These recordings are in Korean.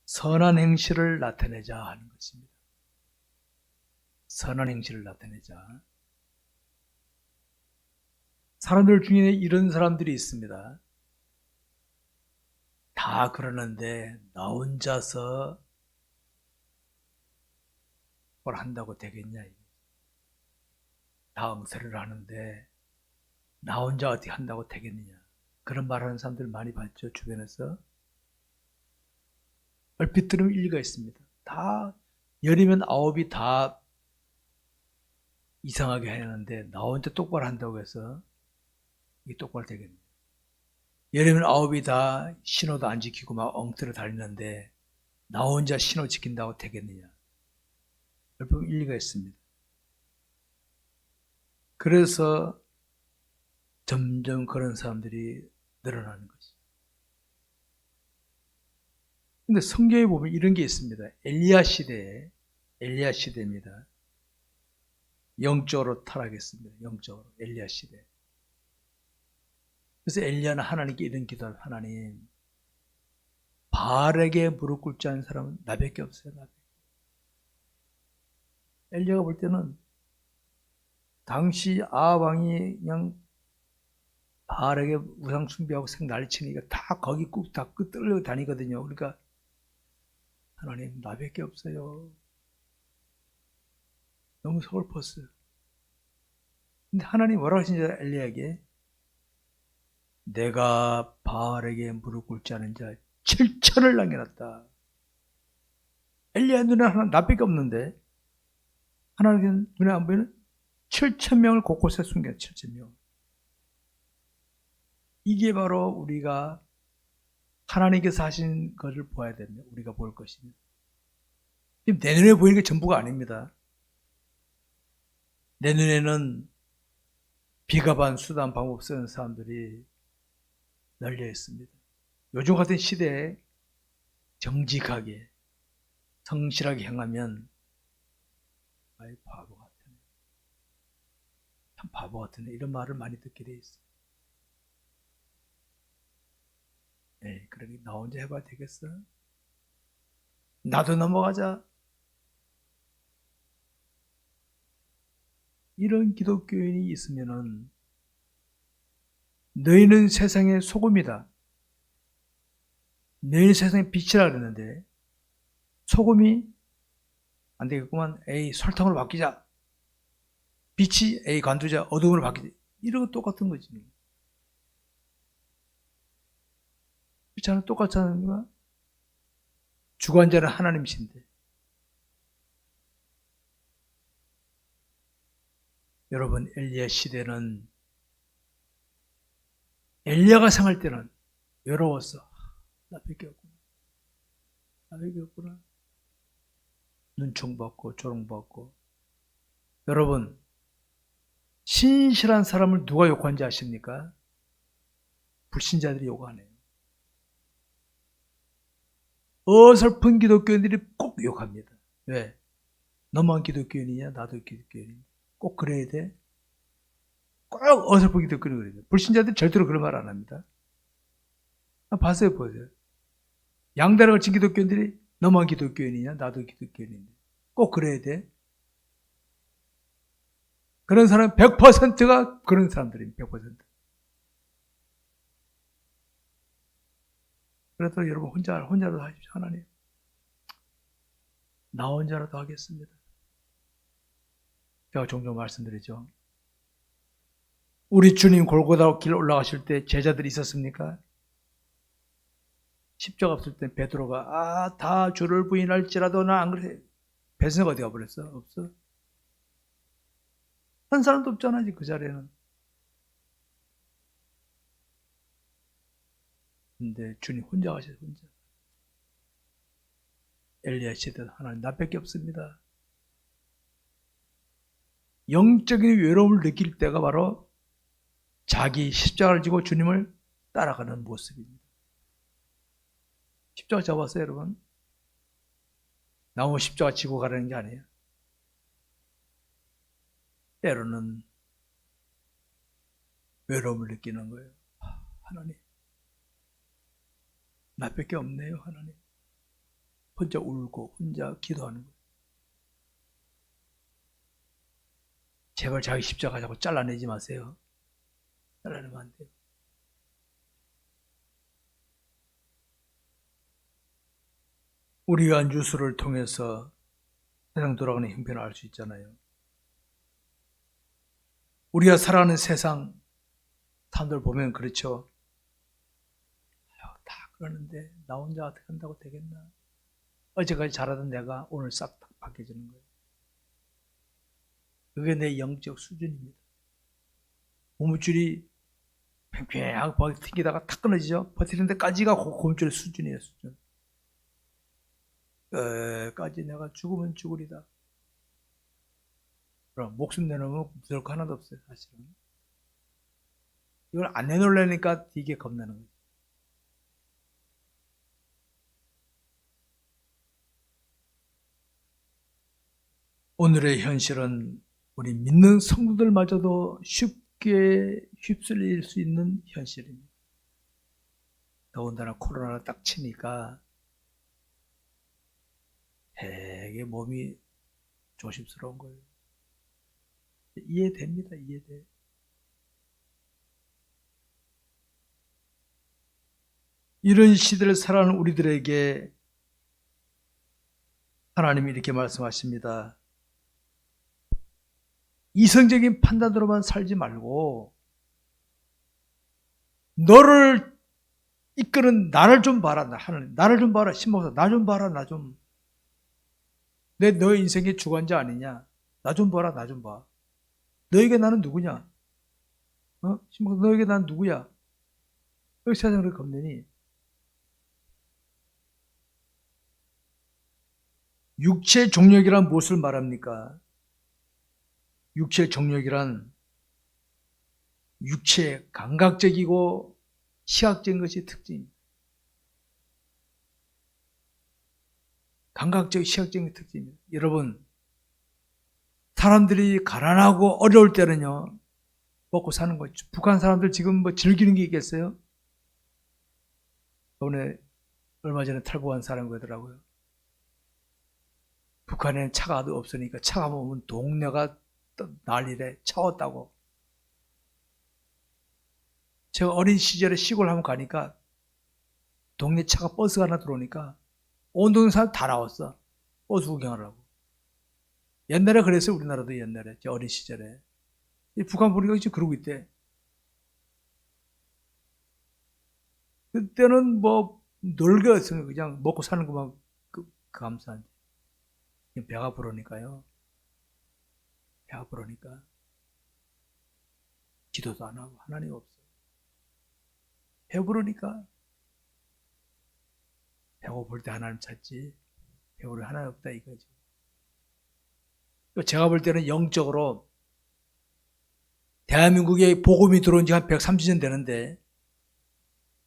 선한 행실을 나타내자 하는 것입니다. 선한 행실을 나타내자. 사람들 중에 이런 사람들이 있습니다. 다 그러는데 나 혼자서 뭘 한다고 되겠냐. 다 응세를 하는데 나 혼자 어떻게 한다고 되겠느냐. 그런 말하는 사람들 많이 봤죠, 주변에서. 얼핏 들으면 일리가 있습니다. 다 열이면 아홉이 다 이상하게 하는데 나 혼자 똑바로 한다고 해서 이게 똑바로 되겠네. 열이면 아홉이 다 신호도 안 지키고 막 엉터리 달리는데 나 혼자 신호 지킨다고 되겠느냐. 얼핏 일리가 있습니다. 그래서 점점 그런 사람들이 늘어나는 거죠. 근데 성경에 보면 이런 게 있습니다. 엘리야 시대입니다. 영적으로 타락했습니다. 영적으로 엘리야 시대. 그래서 엘리야는 하나님께 이런 기도를, 하나님, 바알에게 무릎 꿇지 않은 사람은 나밖에 없어요. 나밖에. 엘리야가 볼 때는 당시 아합 왕이 그냥 바알에게 우상 숭배하고 생 난리치니까 다 거기 꾹 다 끌려 다니거든요. 그러니까 하나님, 나밖에 없어요. 너무 서글펐어요. 근데 하나님 뭐라고 하시는지 엘리야에게, 내가 바알에게 무릎 꿇지 않은 자 7천을 남겨놨다. 엘리야 눈에 하나 나밖에 없는데 하나님 눈에 안 보이는 7,000명을 곳곳에 숨겨. 7,000명. 이게 바로 우리가 하나님께서 하신 것을 보아야 됩니다. 우리가 볼 것입니다. 지금 내 눈에 보이는 게 전부가 아닙니다. 내 눈에는 비가반 수단 방법 쓰는 사람들이 널려 있습니다. 요즘 같은 시대에 정직하게 성실하게 행하면 아이 바보 같으네, 참 바보 같으네, 이런 말을 많이 듣게 돼 있어요. 에이, 그러니 나 혼자 해봐야 되겠어? 나도 넘어가자. 이런 기독교인이 있으면은 너희는 세상의 소금이다. 너희는 세상의 빛이라 그랬는데 소금이 안 되겠구만. 에이, 설탕으로 바뀌자. 빛이 에이, 관두자. 어둠으로 바뀌자. 이런 거 똑같은 거지. 그렇잖아. 똑같잖아. 주관자는 하나님이신데. 여러분, 엘리야 시대는, 엘리야가 생활 때는 외로웠어. 나밖에 없구나. 나밖에 없구나. 눈총받고 조롱받고. 여러분, 신실한 사람을 누가 욕하는지 아십니까? 불신자들이 욕하네요. 어설픈 기독교인들이 꼭 욕합니다. 왜? 너만 기독교인이냐? 나도 기독교인이냐? 꼭 그래야 돼? 꼭 어설픈 기독교인이 그래야 돼. 불신자들이 절대로 그런 말 안 합니다. 봤어요, 보세요. 양다리 걸친 기독교인들이 너만 기독교인이냐? 나도 기독교인인데. 꼭 그래야 돼? 그런 사람 100%가 그런 사람들입니다. 100%. 그래도 여러분 혼자라도 하십시오. 하나님, 나 혼자라도 하겠습니다. 제가 종종 말씀드리죠. 우리 주님 골고다 길 올라가실 때 제자들이 있었습니까? 십자가 없을 때 베드로가 다 주를 부인할지라도 나 안 그래. 베드로가 어디 가버렸어? 없어. 한 사람도 없잖아, 그 자리에는. 근데 주님 혼자 가셔서 혼자. 엘리야 시대도 하나님 나밖에 없습니다. 영적인 외로움을 느낄 때가 바로 자기 십자가를 지고 주님을 따라가는 모습입니다. 십자가 잡았어요, 여러분? 나무 십자가 지고 가라는 게 아니에요. 때로는 외로움을 느끼는 거예요. 하나님, 나밖에 없네요, 하나님. 혼자 울고 혼자 기도하는 거예요. 제발 자기 십자가 자꾸 잘라내지 마세요. 잘라내면 안 돼요. 우리가 뉴스를 통해서 세상 돌아가는 형편을 알 수 있잖아요. 우리가 살아가는 세상 사람들 보면 그렇죠. 다 그러는데 나 혼자 어떻게 한다고 되겠나. 어제까지 잘하던 내가 오늘 싹 바뀌어지는 거예요. 그게 내 영적 수준입니다. 고무줄이 팽팽하게 버티다가 탁 끊어지죠. 버티는 데까지가 고무줄의 수준이에요. 수준. 까지 내가 죽으면 죽으리다. 그럼 목숨 내놓으면 무서울 거 하나도 없어요. 사실은. 이걸 안 내놓으려니까 이게 겁나는 거죠. 오늘의 현실은 우리 믿는 성도들마저도 쉽게 휩쓸릴 수 있는 현실입니다. 더군다나 코로나가 딱 치니까 되게 몸이 조심스러운 거예요. 이해됩니다. 이해돼. 이런 시대를 살아가는 우리들에게 하나님이 이렇게 말씀하십니다. 이성적인 판단으로만 살지 말고 너를 이끄는 나를 좀 봐라. 하나님, 나를 좀 봐라. 신목사, 나 좀 봐라. 나 좀. 너의 인생의 주관자 아니냐? 나 좀 봐라. 나 좀 봐. 너에게 나는 누구냐? 신목사, 너에게 나는 누구야? 왜 세상을 겁내니? 육체의 종력이란 무엇을 말합니까? 육체의 종력이란 육체의 감각적이고 시각적인 것이 특징입니다. 감각적, 시각적인 특징입니다. 여러분, 사람들이 가난하고 어려울 때는요, 먹고 사는 거죠. 북한 사람들 지금 뭐 즐기는 게 있겠어요? 이번에 얼마 전에 탈북한 사람이 그러더라고요. 북한에는 차가 없으니까 차가 오면 동네가 난리래. 차 없다고. 제가 어린 시절에 시골 한번 가니까 동네 차가 버스가 하나 들어오니까 온 동네 사람 다 나왔어. 버스 구경하려고. 옛날에 그랬어요. 우리나라도 옛날에. 제 어린 시절에. 북한 보니까 지금 그러고 있대. 그때는 뭐 놀겠어요. 그냥 먹고 사는 것만 감사한지. 배가 부르니까요. 배가 부르니까 기도도 안 하고 하나님 없어요. 배부르니까 배고플 때 하나님 찾지 배부르 하나님 없다 이거죠. 제가 볼 때는 영적으로 대한민국에 복음이 들어온 지 한 130년 되는데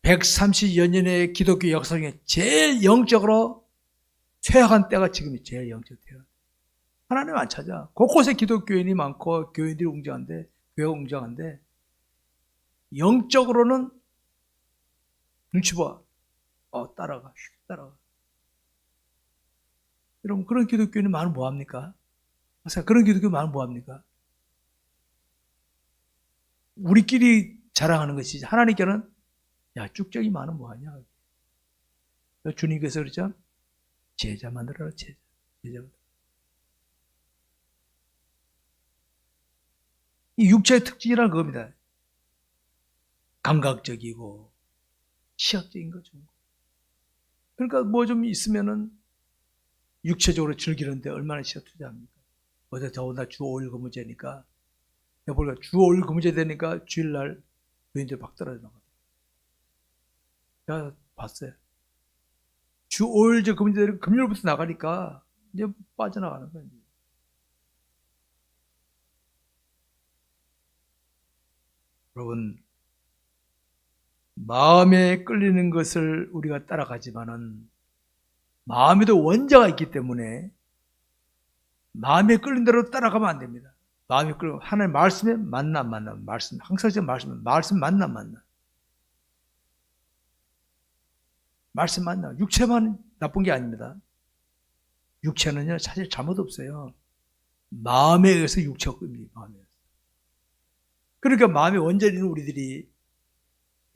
130여 년의 기독교 역사 중에 제일 영적으로 퇴역한 때가 지금이 제일 영적 퇴역. 하나님 안 찾아. 곳곳에 기독교인이 많고 교인들이 웅장한데 교회가 웅장한데 영적으로는 눈치 봐. 따라가. 따라가. 여러분 그런 기독교인이 많으면 뭐합니까? 그런 기독교인 많으면 뭐합니까? 우리끼리 자랑하는 것이지 하나님께는 야 쭉적이 많으면 뭐하냐. 주님께서 그러죠. 제자 만들어라. 제자 만들어라. 이 육체의 특징이라는 겁니다. 감각적이고 시각적인 거죠. 그러니까 뭐 좀 있으면은 육체적으로 즐기는데 얼마나 시간 투자합니까? 어제 더군다나 주 5일 근무제니까 보니까 주 5일 근무제 되니까 주일날 교인들 막 떨어져 나가요. 제가 봤어요. 주 5일 저 근무제 금요일부터 나가니까 이제 빠져나가는 거예요. 여러분 마음에 끌리는 것을 우리가 따라가지만은 마음에도 원자가 있기 때문에 마음에 끌린 대로 따라가면 안 됩니다. 마음에 끌리면 하나님 말씀에 만나 말씀 항상 제가 말씀 만나 말씀 만나 육체만 나쁜 게 아닙니다. 육체는요, 사실 잘못 없어요. 마음에 의해서 육체가 끕니다. 마음에 의해서. 그러니까 마음의 원전인 우리들이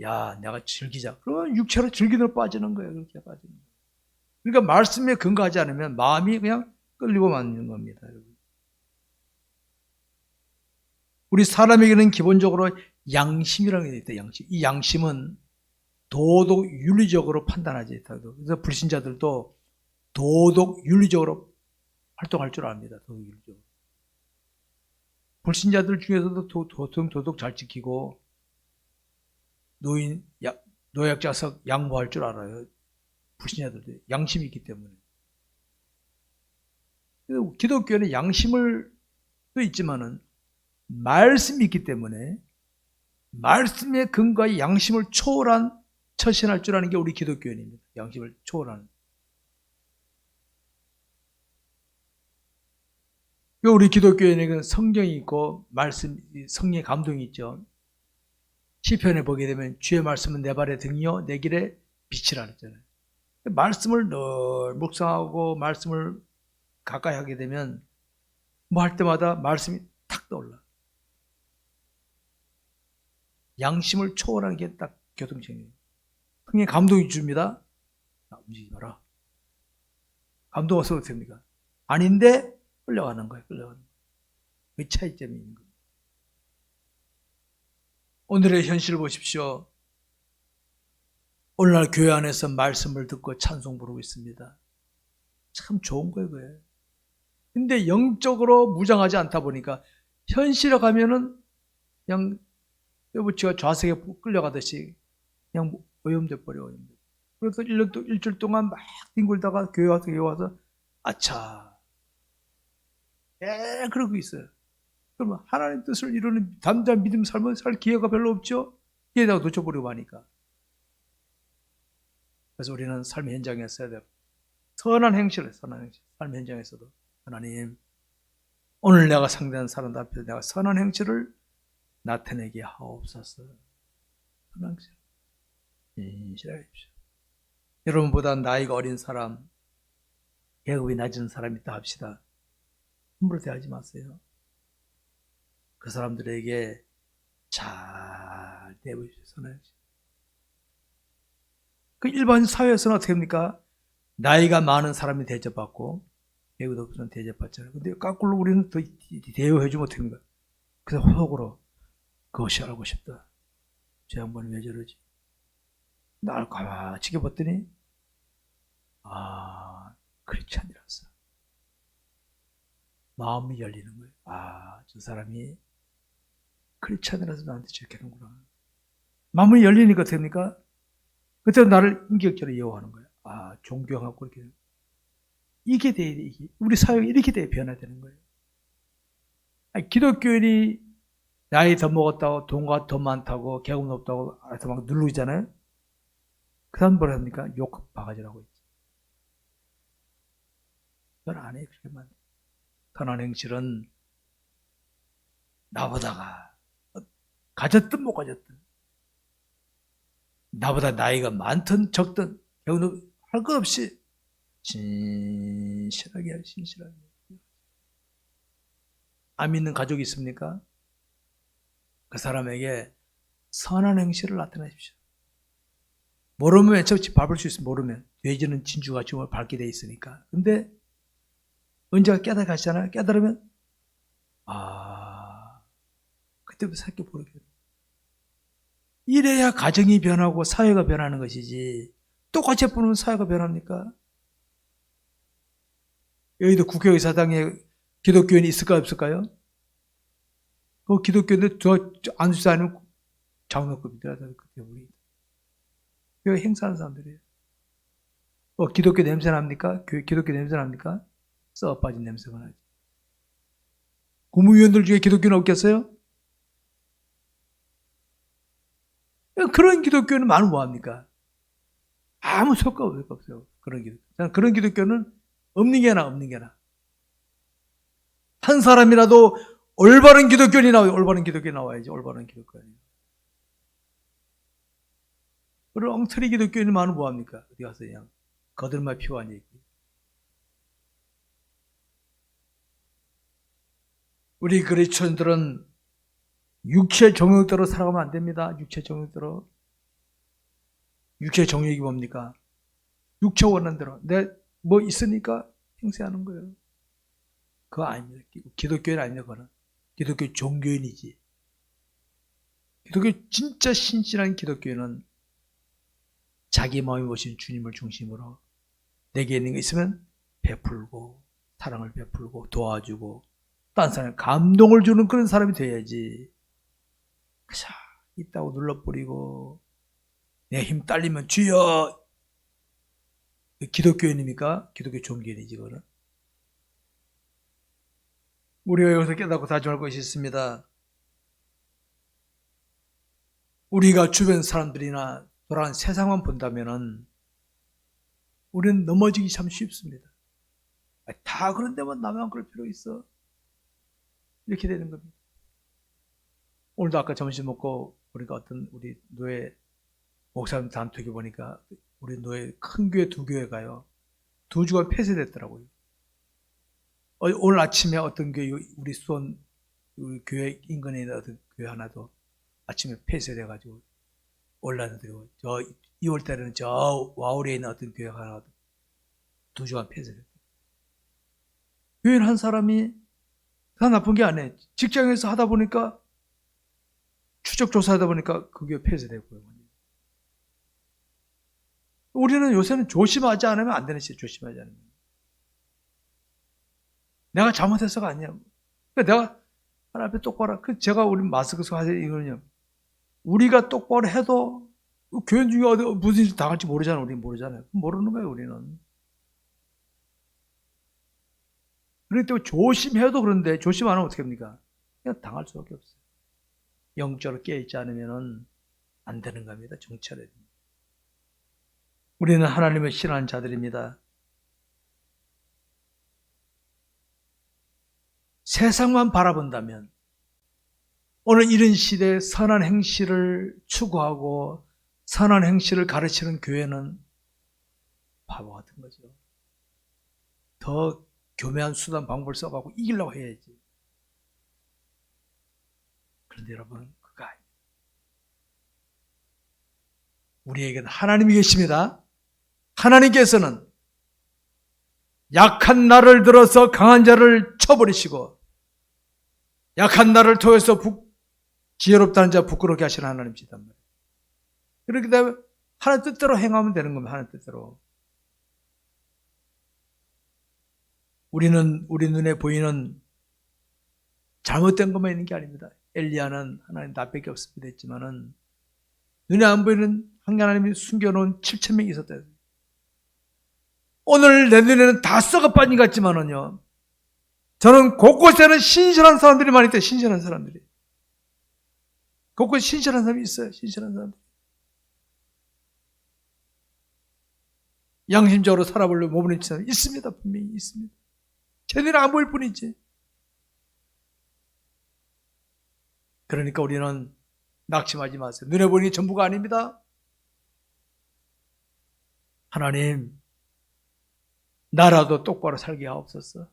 야, 내가 즐기자. 그러면 육체로 즐기는 빠지는 거예요. 그렇게 빠지는 거예요. 그러니까 말씀에 근거하지 않으면 마음이 그냥 끌리고 마는 겁니다. 여러분. 우리 사람에게는 기본적으로 양심이라는 게 있다. 양심. 이 양심은 도덕 윤리적으로 판단하지 못하고, 그래서 불신자들도 도덕 윤리적으로 활동할 줄 압니다. 도덕 윤리적으로. 불신자들 중에서도 도덕 잘 지키고 노약자석 양보할 줄 알아요. 불신자들도 양심이 있기 때문에. 기독교는 양심을 또 있지만은 말씀이 있기 때문에 말씀의 근거에 양심을 초월한 처신할 줄 아는 게 우리 기독교인입니다. 양심을 초월하는. 우리 기독교인에게는 성경이 있고 말씀, 성령의 감동이 있죠. 시편에 보게 되면 주의 말씀은 내 발의 등이요 내 길의 빛이라 그랬잖아요. 말씀을 늘 묵상하고 말씀을 가까이 하게 되면 뭐 할 때마다 말씀이 탁 떠올라. 양심을 초월하는 게 딱 교통체험이에요. 성령의 감동이 줍니다. 움직이지 마라. 감동 없어도 됩니까? 아닌데 끌려가는 거예요. 끌려가는 거예요. 그 차이점이 있는 거예요. 오늘의 현실을 보십시오. 오늘날 교회 안에서 말씀을 듣고 찬송 부르고 있습니다. 참 좋은 거예요, 그게. 근데 영적으로 무장하지 않다 보니까 현실에 가면은 그냥 뼈붙이가 좌석에 끌려가듯이 그냥 오염돼 버려. 그래서 일주일 동안 막 뒹굴다가 교회 와서 아차. 그러고 있어요. 그러면 하나님 뜻을 이루는 담대한 믿음 삶을 살 기회가 별로 없죠? 기회다가 놓쳐버리고 하니까. 그래서 우리는 삶의 현장에 써야 돼요. 선한 행실을, 선한 행실. 삶의 현장에서도. 하나님, 오늘 내가 상대하는 사람들 앞에서 내가 선한 행실을 나타내게 하옵소서. 선한 행실. 인실하게 해주십시오. 여러분보다 나이가 어린 사람, 계급이 낮은 사람이 있다 합시다. 함부로 대하지 마세요. 그 사람들에게 잘 대해보십시오. 선한 행실. 그 일반 사회에서는 어떻게 합니까? 나이가 많은 사람이 대접받고 배우도 없으면 대접받잖아요. 근데 거꾸로 우리는 더 대우해주면 어떻게 합니까? 그래서 속으로 그것이 알고 싶다. 저 양반이 왜 저러지? 날 가만히 지켜봤더니 크리스찬이라서 마음이 열리는 거예요. 저 사람이 크리스찬이라서 나한테 저렇게 하는구나. 마음이 열리니까 어떻게 합니까? 그때 나를 인격적으로 이해하는 거예요. 존경하고 이렇게. 이게 돼야 돼, 이게. 우리 사회가 이렇게 돼야 변화되는 거예요. 기독교인이 나이 더 먹었다고, 돈가 더 많다고, 계급 높다고, 알아서 막 누르잖아요? 그 사람 뭐라 합니까? 욕, 바가지라고 있지. 그건 안 해, 그렇게만. 선한 행실은 나보다가, 가졌든 못 가졌든, 나보다 나이가 많든 적든, 할 것 없이, 신실하게 해, 신실하게. 안 믿는 가족이 있습니까? 그 사람에게 선한 행실을 나타내십시오. 모르면 어차피 밟을 수 있으면 모르면 돼지는 진주같이 밟게 돼 있으니까. 근데 언제가 깨달아가시잖아요. 깨달으면 그때부터 새끼 보게 돼요. 이래야 가정이 변하고 사회가 변하는 것이지 똑같이 보면 사회가 변합니까? 여의도 국회의사당에 기독교인이 있을까요, 없을까요? 그 기독교인들 안수사 아니면 장로급이더라. 그때 우리 교회 행사하는 사람들이에요. 기독교 냄새 납니까? 기독교 냄새 납니까? 썩 빠진 냄새가 나지. 국무위원들 중에 기독교는 없겠어요? 그런 기독교는 많으면 뭐합니까? 아무 효과가 없어요. 그런 기독교. 그런 기독교는 없는 게 나아, 없는 게 나아. 한 사람이라도 올바른 기독교인이 나와요. 올바른 기독교인이 나와야지. 올바른 기독교인이. 그런 엉터리 기독교인이 많으면 뭐합니까? 어디 가서 그냥 거들만 피워한 얘기. 우리 그리스도인들은 육체 정욕대로 살아가면 안 됩니다. 육체 정욕대로. 육체 정욕이 뭡니까? 육체 원하는 대로. 내 뭐 있으니까 행세하는 거예요. 그거 아닙니다. 기독교인 아닙니다. 그거는. 기독교 종교인이지. 기독교 진짜 신실한 기독교인은 자기 마음이 보신 주님을 중심으로 내게 있는 게 있으면 베풀고 사랑을 베풀고 도와주고 딴 사람에 감동을 주는 그런 사람이 돼야지. 그저 있다고 눌러버리고 내 힘 딸리면 주여. 기독교인입니까? 기독교 종교인이지 그거는. 우리가 여기서 깨닫고 다짐할 것이 있습니다. 우리가 주변 사람들이나 돌아가는 세상만 본다면은 우리는 넘어지기 참 쉽습니다. 다 그런데만 나만 그럴 필요 있어? 이렇게 되는 겁니다. 오늘도 아까 점심 먹고 보니까 어떤 우리 노예 목사님 단톡에 보니까 우리 노예 큰 교회 두 교회가요. 두 주간 폐쇄됐더라고요. 오늘 아침에 어떤 교회 우리 수원 우리 교회 인근에 있는 어떤 교회 하나도 아침에 폐쇄돼가지고 올라드리고 저 2월달에는 저 와우리에 있는 어떤 교회 하나 두 주간 폐쇄됐다. 교인 한 사람이 다 나쁜 게 아니에요. 직장에서 하다 보니까 추적 조사하다 보니까 그 교회 폐쇄되고요. 우리는 요새는 조심하지 않으면 안 되는 시대. 조심하지 않으면. 내가 잘못해서가 아니야. 그러니까 내가 하나님 앞에 똑바로 제가 우리 마스크 쓰고 하세요 이거는요. 우리가 똑바로 해도 교인 중에 어디 무슨 일 당할지 모르잖아. 우리는 모르잖아요. 모르는 거예요. 우리는. 그렇기 때문에 조심해도 그런데 조심 안 하면 어떻게 합니까? 그냥 당할 수밖에 없어요. 영적으로 깨어있지 않으면 안 되는 겁니다. 정찰해야 됩니다. 우리는 하나님을 신뢰하는 자들입니다. 세상만 바라본다면 오늘 이런 시대에 선한 행실을 추구하고 선한 행실을 가르치는 교회는 바보 같은 거죠. 더 교묘한 수단 방법을 써가지고 이기려고 해야지. 그런데 여러분 그거 아니에요. 우리에게는 하나님이 계십니다. 하나님께서는 약한 나를 들어서 강한 자를 쳐버리시고 약한 나를 통해서 지혜롭다는 자 부끄럽게 하시는 하나님이시단 말이에요. 그렇기 때문에 하나님 뜻대로 행하면 되는 겁니다. 하나님 뜻대로. 우리는 우리 눈에 보이는 잘못된 것만 있는 게 아닙니다. 엘리야는 하나님 나밖에 없습니다 했지만은 눈에 안 보이는 하나님이 숨겨놓은 7,000명이 있었다. 오늘 내 눈에는 다 썩어 빠진 것 같지만은요. 저는 곳곳에는 신실한 사람들이 많이 있대요. 신실한 사람들이. 곳곳에 신실한 사람이 있어요. 신실한 사람들. 양심적으로 살아보려고 몸부림치는 사람이 있습니다. 분명히 있습니다. 제 눈에 안 보일 뿐이지. 그러니까 우리는 낙심하지 마세요. 눈에 보이는 게 전부가 아닙니다. 하나님, 나라도 똑바로 살게 하옵소서.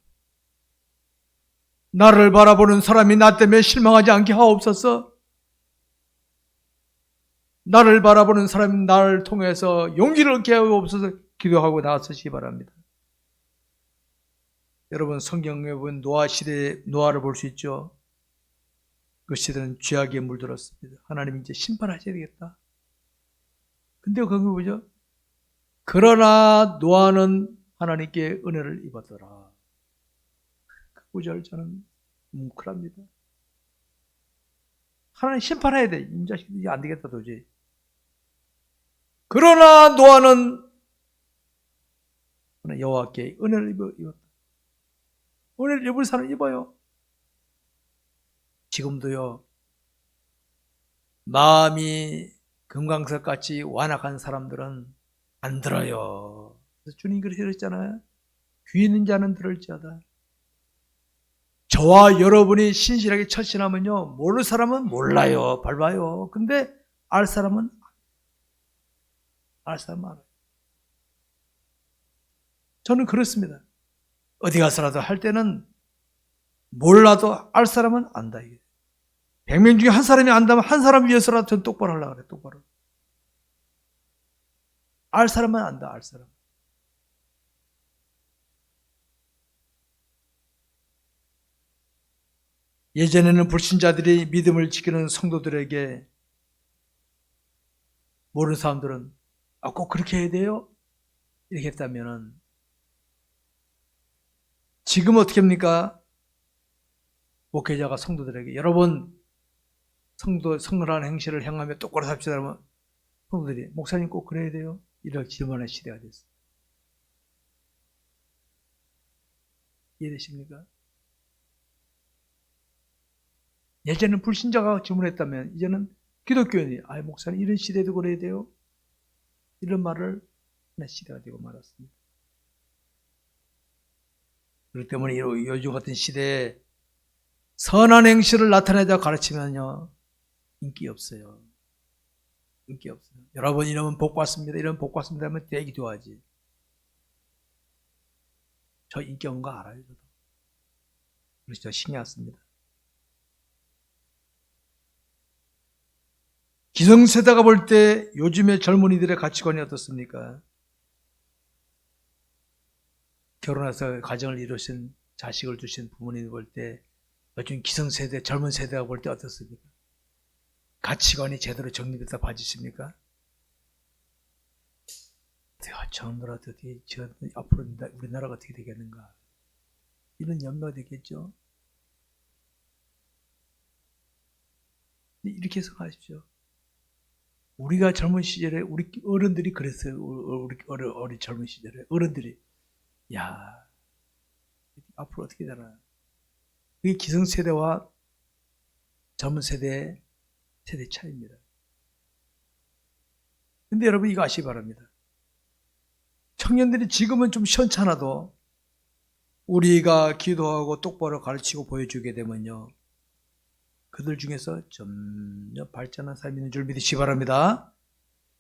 나를 바라보는 사람이 나 때문에 실망하지 않게 하옵소서. 나를 바라보는 사람이 나를 통해서 용기를 얻게 하옵소서. 기도하고 나서시기 바랍니다. 여러분 성경에 보면 노아 시대의 노아를 볼 수 있죠. 그 시대는 죄악에 물들었습니다. 하나님 이제 심판하셔야 되겠다. 근데 거기 보죠. 그러나 노아는 하나님께 은혜를 입었더라. 그 구절 저는 뭉클합니다. 하나님 심판해야 돼. 이 자식이 안 되겠다 도저히. 그러나 노아는 여호와께 은혜를 입었다. 은혜를 입을 사람 입어요. 지금도요. 마음이 금강석같이 완악한 사람들은 안 들어요. 그래서 주님 그러셨잖아요. 귀 있는 자는 들을지어다. 저와 여러분이 신실하게 처신하면요. 모를 사람은 몰라요. 밟아요. 근데 알 사람은 알아요. 저는 그렇습니다. 어디 가서라도 할 때는 몰라도 알 사람은 안다. 100명 중에 한 사람이 안다면 한 사람 위해서라도 전 똑바로 하려고 그래. 똑바로. 알 사람은 안다. 알 사람. 예전에는 불신자들이 믿음을 지키는 성도들에게 모르는 사람들은 꼭 그렇게 해야 돼요? 이렇게 했다면은 지금 어떻게 합니까? 목회자가 성도들에게 여러분 성도라는 행실을 행하며 똑바로 삽시다 하면 성도들이 목사님 꼭 그래야 돼요? 이런 질문의 시대가 됐어요. 이해되십니까? 예전에는 불신자가 질문했다면 이제는 기독교인이 목사님 이런 시대도 그래야 돼요? 이런 말을 하는 시대가 되고 말았습니다. 그렇기 때문에 요즘 같은 시대에 선한 행실을 나타내자 가르치면요 인기 없어요. 인기 없어요. 여러분 이러면 복 받습니다. 이러면 복 받습니다 하면 되기도 하지. 저 인기 없는 거 알아요. 저도. 그래서 저 신경 안 씁니다. 기성세대가 볼 때 요즘의 젊은이들의 가치관이 어떻습니까? 결혼해서 가정을 이루신 자식을 두신 부모님 볼 때 요즘 기성세대, 젊은 세대가 볼 때 어떻습니까? 가치관이 제대로 정리됐다 봐주십니까? 저놈들 어떻게 앞으로 우리나라가 어떻게 되겠는가? 이런 염려가 되겠죠? 이렇게 생각하십시오. 우리가 젊은 시절에 우리 어른들이 그랬어요. 우리 어린 젊은 시절에 어른들이 앞으로 어떻게 되나? 그게 기성세대와 젊은 세대 차이입니다. 근데 여러분 이거 아시기 바랍니다. 청년들이 지금은 좀 시원찮아도 우리가 기도하고 똑바로 가르치고 보여주게 되면요. 그들 중에서 점점 발전한 사람이 있는 줄 믿으시기 바랍니다.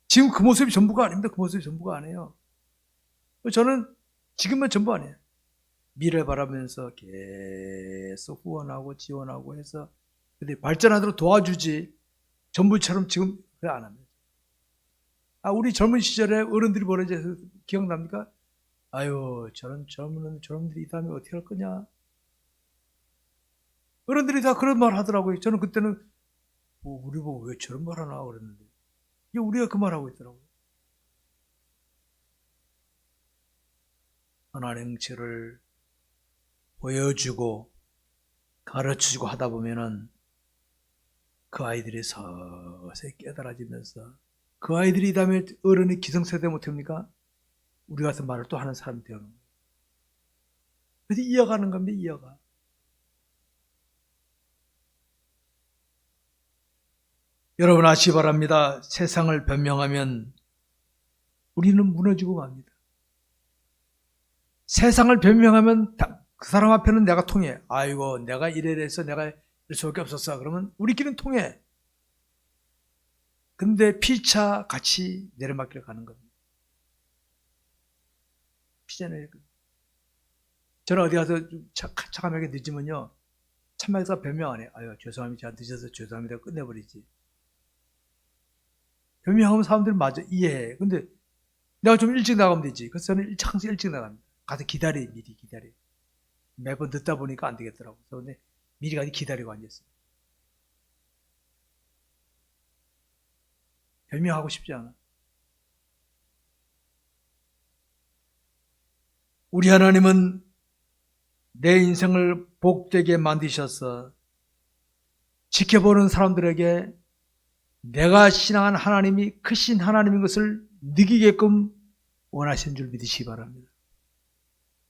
지금 그 모습이 전부가 아닙니다. 그 모습이 전부가 아니에요. 저는 지금은 전부 아니에요. 미래를 바라면서 계속 후원하고 지원하고 해서 발전하도록 도와주지 전부처럼 지금 그래 안 합니다. 우리 젊은 시절에 어른들이 뭐라지 기억납니까? 저놈들이 이 다음에 어떻게 할 거냐? 어른들이 다 그런 말 하더라고요. 저는 그때는 우리 보고 왜 저런 말 하나 그랬는데 우리가 그 말 하고 있더라고요. 선한 행실을 보여주고 가르쳐주고 하다 보면은 그 아이들이 서서히 깨달아지면서 그 아이들이 이 다음에 어른이 기성세대 못합니까? 우리 같은 말을 또 하는 사람이 되는 거예요. 그래서 이어가는 겁니다. 이어가. 여러분 아시기 바랍니다. 세상을 변명하면 우리는 무너지고 맙니다. 세상을 변명하면 그 사람 앞에는 내가 통해. 내가 이래서 내가 이럴 수밖에 없었어. 그러면 우리끼리는 통해. 근데 피차 같이 내려막기를 가는 겁니다. 피잖아요. 저는 어디 가서 차감하게 늦으면요. 참말해서 변명 안 해. 죄송합니다. 제가 늦어서 죄송합니다. 끝내버리지. 변명하면 사람들은 맞아. 이해해. 근데 내가 좀 일찍 나가면 되지. 그래서 저는 항상 일찍 나갑니다. 가서 미리 기다려. 매번 늦다 보니까 안 되겠더라고. 그런데 미리 가서 기다리고 앉았어요. 변명하고 싶지 않아. 우리 하나님은 내 인생을 복되게 만드셔서 지켜보는 사람들에게 내가 신앙한 하나님이 크신 하나님인 것을 느끼게끔 원하시는 줄 믿으시기 바랍니다.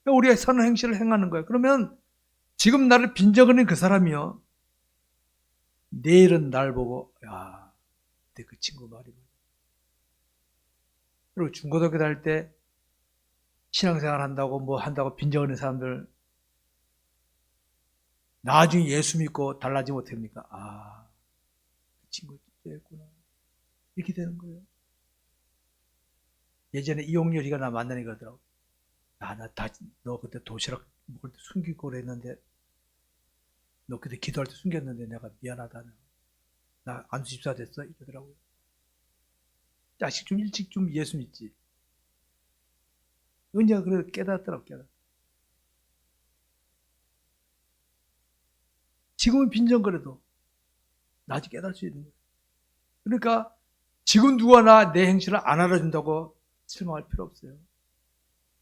우리가 선한 행실을 행하는 거예요. 그러면 지금 나를 빈정거리는 그 사람이요. 내일은 날 보고 근데 그 친구 말이 뭐야. 그리고 중고등학교 다닐 때 신앙생활 한다고 한다고 빈정거리는 사람들 나중에 예수 믿고 달라지면 어떡합니까? 그 친구 진짜 했구나. 이렇게 되는 거예요. 예전에 이용렬이가 나 만나니까 그러더라고. 너 그때 도시락 먹을 때 숨기고 그랬는데 너 그때 기도할 때 숨겼는데 내가 미안하다. 나 안수 집사 됐어? 이러더라고요. 자식 좀 일찍 좀 예수 믿지. 은혜가 그래도 깨닫더라고, 깨닫. 지금은 빈정거려도 나중에 깨달을 수 있는 거예요. 그러니까 지금 누가 내 행실을 안 알아준다고 실망할 필요 없어요.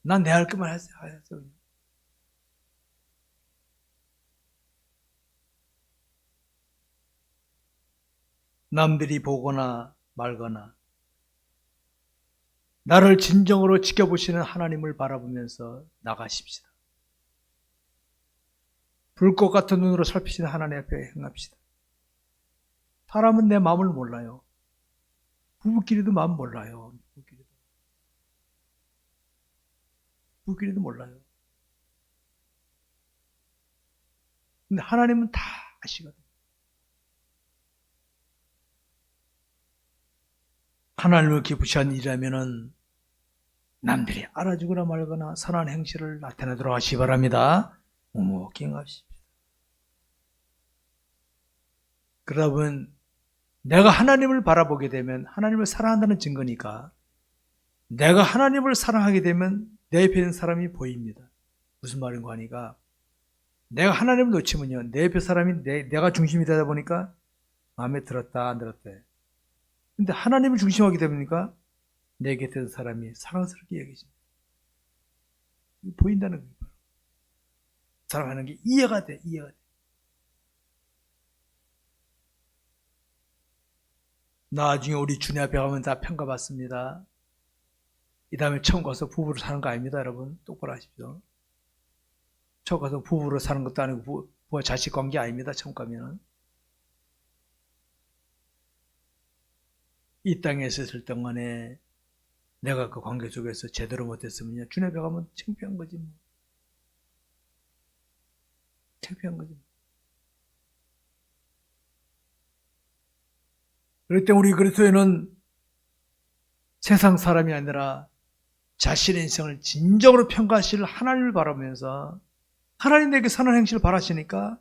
난 내 할 것만 했어요. 남들이 보거나 말거나 나를 진정으로 지켜보시는 하나님을 바라보면서 나가십시다. 불꽃 같은 눈으로 살피시는 하나님 앞에 행합시다. 사람은 내 마음을 몰라요. 부부끼리도 마음 몰라요. 부부끼리도 몰라요. 근데 하나님은 다 아시거든요. 하나님을 기쁘시한 일이라면은 남들이 알아주거나 말거나 선한 행실을 나타내도록 하시기 바랍니다. 경합시다. 그러다 보면 내가 하나님을 바라보게 되면 하나님을 사랑한다는 증거니까 내가 하나님을 사랑하게 되면 내 옆에 있는 사람이 보입니다. 무슨 말인가 하니까 내가 하나님을 놓치면요. 내 옆에 사람이 내가 중심이 되다 보니까 마음에 들었다 안 들었다. 근데 하나님을 중심하게 되니까 내 곁에 있는 사람이 사랑스럽게 여기십니다. 보인다는 거예요. 사랑하는 게 이해가 돼. 이해가 돼. 나중에 우리 주님 앞에 가면 다 평가받습니다. 이 다음에 처음 가서 부부로 사는 거 아닙니다, 여러분. 똑바로 하십시오. 처음 가서 부부로 사는 것도 아니고 부부와 자식 관계 아닙니다, 처음 가면은. 이 땅에 있었을 동안에 내가 그 관계 속에서 제대로 못했으면요. 주님 앞에 가면 창피한 거지 뭐. 창피한 거지. 그럴 때 우리 그리스도인은 세상 사람이 아니라 자신의 인생을 진정으로 평가하실 하나님을 바라보면서 하나님 내게 선한 행실을 바라시니까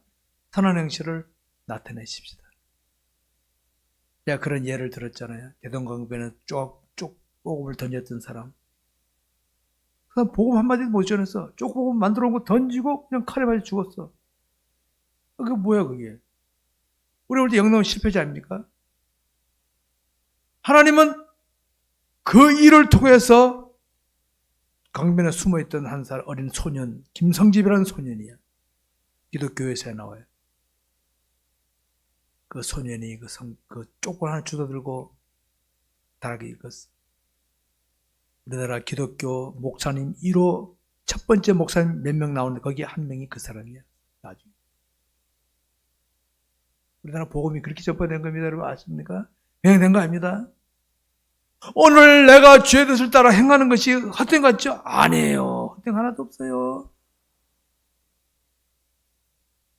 선한 행실을 나타내십시다. 제가 그런 예를 들었잖아요. 대동강변에 쪽복음을 던졌던 사람. 그냥 복음 한마디도 못 전했어. 쪽복음 만들어 온 거 던지고 그냥 칼에 맞아 죽었어. 그게 뭐야 그게. 우리 올 때 영농은 실패자 아닙니까? 하나님은 그 일을 통해서 강변에 숨어있던 한 살 어린 소년, 김성집이라는 소년이야. 기독교에서 나와요. 그 소년이 그 쪽을 하나 주워들고 다락에 읽었어. 우리나라 기독교 목사님 1호 첫 번째 목사님 몇 명 나오는데 거기 한 명이 그 사람이야. 나중에. 우리나라 복음이 그렇게 전파된 겁니다. 여러분 아십니까? 그냥 된 거 아닙니다. 오늘 내가 주의 뜻을 따라 행하는 것이 헛된 것 같죠? 아니에요. 헛된 하나도 없어요.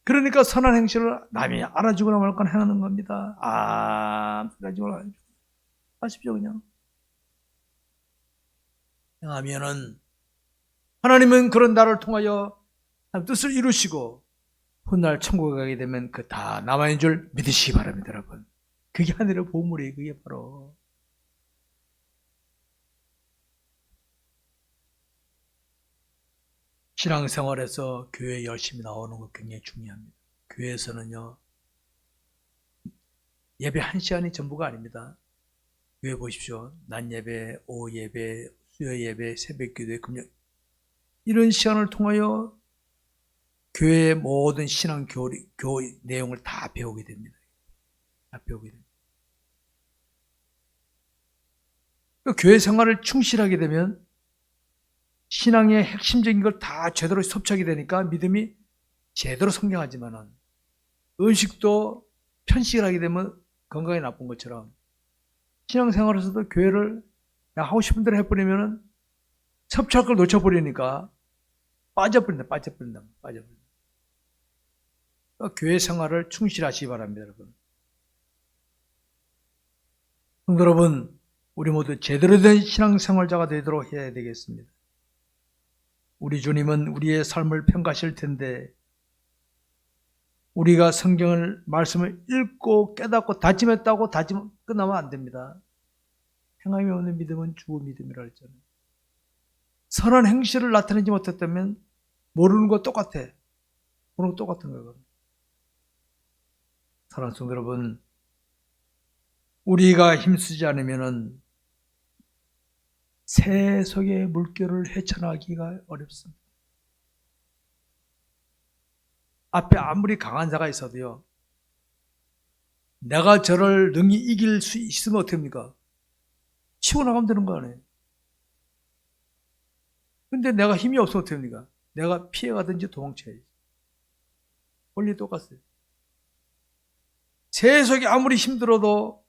그러니까 선한 행실을 남이 알아주거나 말거나 행하는 겁니다. 알아주거나 하십시오 그냥. 하면은 하나님은 그런 나를 통하여 뜻을 이루시고 훗날 천국에 가게 되면 그 다 남아있는 줄 믿으시기 바랍니다. 여러분. 그게 하늘의 보물이에요. 그게 바로. 신앙생활에서 교회에 열심히 나오는 거 굉장히 중요합니다. 교회에서는요. 예배 1시간이 전부가 아닙니다. 교회 보십시오. 낮 예배, 오후 예배, 수요 예배, 새벽 기도회, 금요 이런 시간을 통하여 교회의 모든 신앙 교리 내용을 다 배우게 됩니다. 다 배우게 됩니다. 교회 생활을 충실하게 되면 신앙의 핵심적인 걸 다 제대로 섭취하게 되니까 믿음이 제대로 성장하지만은 음식도 편식을 하게 되면 건강에 나쁜 것처럼 신앙생활에서도 교회를 하고 싶은 대로 해버리면은 섭취할 걸 놓쳐버리니까 빠져버린다. 그러니까 교회 생활을 충실하시기 바랍니다, 여러분. 성도 여러분, 우리 모두 제대로 된 신앙생활자가 되도록 해야 되겠습니다. 우리 주님은 우리의 삶을 평가하실 텐데 우리가 성경을 말씀을 읽고 깨닫고 다짐했다고 다짐 끝나면 안 됩니다. 행함이 없는 믿음은 죽은 믿음이라 했잖아요. 선한 행실을 나타내지 못했다면 모르는 거 똑같아. 모르는 거 똑같은 거예요. 사랑하는 성도 여러분, 우리가 힘쓰지 않으면은 새 속의 물결을 헤쳐나가기가 어렵습니다. 앞에 아무리 강한 자가 있어도요, 내가 저를 능히 이길 수 있으면 어떻게 합니까? 치고 나가면 되는 거 아니에요? 근데 내가 힘이 없으면 어떻게 합니까? 내가 피해가든지 도망쳐야지. 원리 똑같아요. 세속이 아무리 힘들어도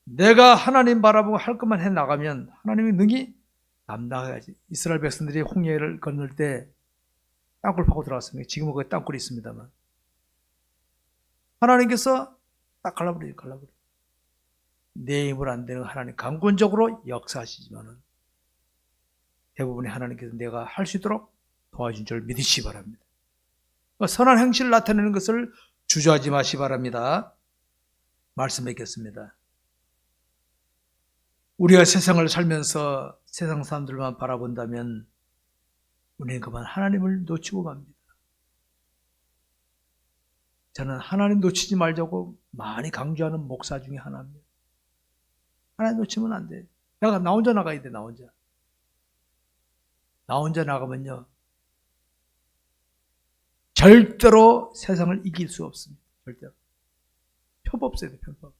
내가 하나님 바라보고 할 것만 해나가면 하나님이 능히 감당해야지. 이스라엘 백성들이 홍해를 건널 때 땅굴 파고 들어갔습니다. 지금은 거기 땅굴이 있습니다만. 하나님께서 딱 갈라버려요. 내 힘으로 안 되는 하나님 강권적으로 역사하시지만은 대부분의 하나님께서 내가 할 수 있도록 도와준 줄 믿으시기 바랍니다. 선한 행실을 나타내는 것을 주저하지 마시기 바랍니다. 말씀 뵙겠습니다. 우리가 세상을 살면서 세상 사람들만 바라본다면 우리는 그만 하나님을 놓치고 갑니다. 저는 하나님 놓치지 말자고 많이 강조하는 목사 중에 하나입니다. 하나님 놓치면 안 돼. 나 혼자 나가야 돼. 나 혼자 나가면요, 절대로 세상을 이길 수 없습니다. 절대로. 표법 써야 돼. 표법.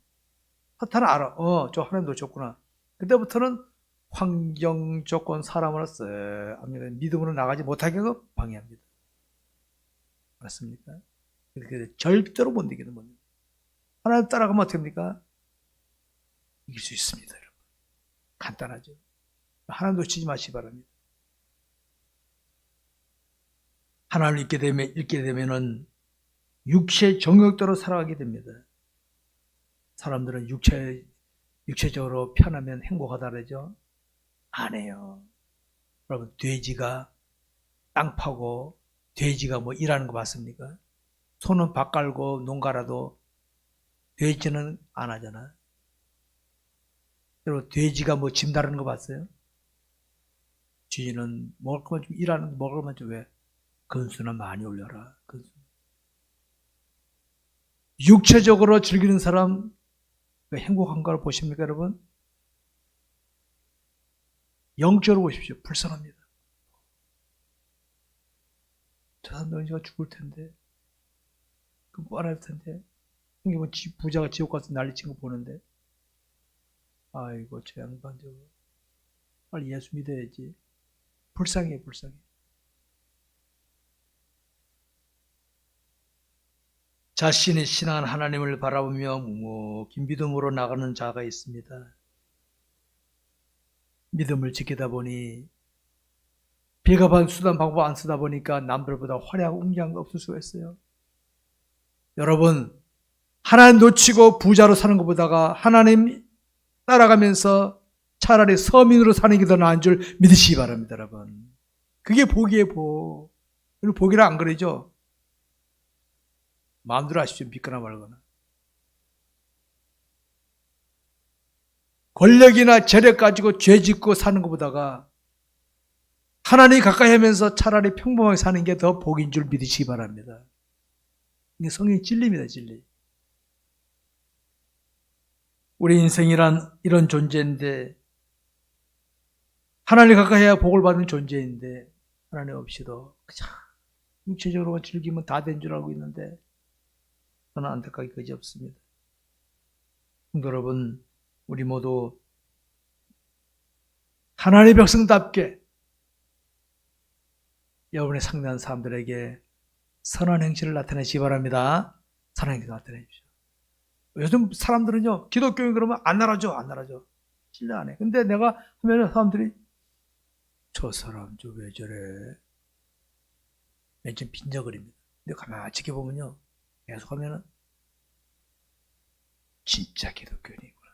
사탄은 알아. 저 하나님 놓쳤구나. 그때부터는 환경 조건 사람으로서 믿음으로 나가지 못하게 방해합니다. 맞습니까? 그렇게 절대로 못 이기는 겁니다. 하나님 따라가면 어떻게 합니까? 이길 수 있습니다, 여러분. 간단하죠. 하나님 놓치지 마시기 바랍니다. 하나님을 읽게 되면은 육체 정욕대로 살아가게 됩니다. 사람들은 육체적으로 편하면 행복하다 그러죠. 안 해요. 여러분, 돼지가 땅 파고 돼지가 뭐 일하는 거 봤습니까? 손은 밥 깔고 농 갈아도 돼지는 안 하잖아. 여러분, 돼지가 뭐 짐 다루는 거 봤어요? 쥐는 먹을 것만 좀 일하는 먹을 것만 좀 왜? 근수는 많이 올려라. 근수. 육체적으로 즐기는 사람 행복한 걸 보십니까, 여러분? 영적으로 보십시오. 불쌍합니다. 저 사람 언제가 죽을 텐데, 그 뻔할 텐데, 형님은 부자가 지옥 가서 난리친 거 보는데, 아이고, 저 양반 저거. 빨리 예수 믿어야지. 불쌍해. 자신의 신앙한 하나님을 바라보며 묵묵히 믿음으로 나가는 자가 있습니다. 믿음을 지키다 보니 비겁한 수단 방법 안 쓰다 보니까 남들보다 화려하고 웅장한 거 없을 수가 있어요. 여러분, 하나님 놓치고 부자로 사는 것보다가 하나님 따라가면서 차라리 서민으로 사는 게 더 나은 줄 믿으시기 바랍니다, 여러분. 그게 복이에요, 복. 복이라 안 그러죠? 마음대로 하십시오. 믿거나 말거나. 권력이나 재력 가지고 죄 짓고 사는 것보다가 하나님 가까이 하면서 차라리 평범하게 사는 게 더 복인 줄 믿으시기 바랍니다. 이게 성경의 진리입니다. 진리. 우리 인생이란 이런 존재인데 하나님 가까이 해야 복을 받는 존재인데 하나님 없이도 그냥 육체적으로 즐기면 다 된 줄 알고 있는데 저는 안타깝게 그지 없습니다. 여러분, 우리 모두 하나님의 백성답게 여러분의 상대한 사람들에게 선한 행실을 나타내시기 바랍니다. 선한 행실을 나타내십시오. 요즘 사람들은요, 기독교인 그러면 안 날아줘. 신뢰 안 해. 근데 내가 하면 사람들이 저 사람 저 왜 저래? 맨 처음 빈정거립니다. 근데 가만히 지켜보면요, 계속 하면은 진짜 기독교인이구나.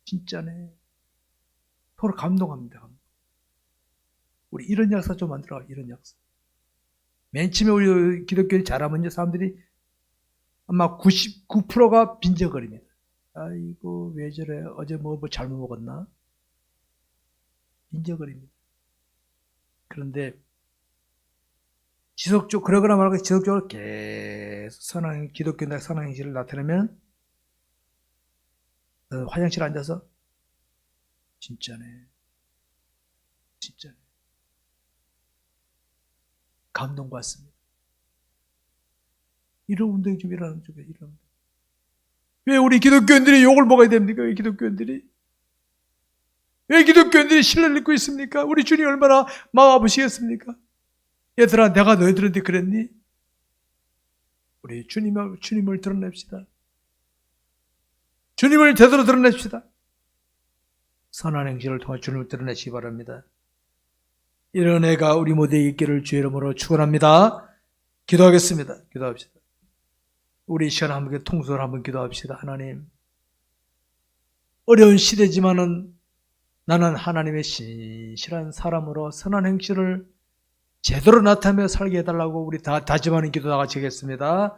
진짜네. 서로 감동합니다. 우리 이런 역사 좀 만들어. 이런 역사. 맨 처음에 우리 기독교인이 잘하면요, 사람들이 아마 99%가 빈정거립니다. 아이고, 왜 저래? 어제 뭐 잘못 먹었나? 빈정거립니다. 그런데 그러거나 말고 지속적으로 계속 기독교인의 선한 행실을 나타내면, 화장실에 앉아서, 진짜네. 진짜네. 감동받습니다. 이런 운동이 좀 일어나는 쪽에, 이런. 왜 우리 기독교인들이 욕을 먹어야 됩니까? 왜 기독교인들이 신뢰를 잃고 있습니까? 우리 주님이 얼마나 마음 아프시겠습니까? 얘들아, 내가 너희들한테 그랬니? 우리 주님을 드러냅시다. 주님을 제대로 드러냅시다. 선한 행실을 통해 주님을 드러내시기 바랍니다. 이런 애가 우리 모두에 있기를 주의 이름으로 축원합니다. 기도하겠습니다. 기도합시다. 우리 시간 한번 통솔 한번 기도합시다. 하나님, 어려운 시대지만은 나는 하나님의 신실한 사람으로 선한 행실을 제대로 나타내며 살게 해달라고 우리 다 다짐하는 기도 다 같이 하겠습니다.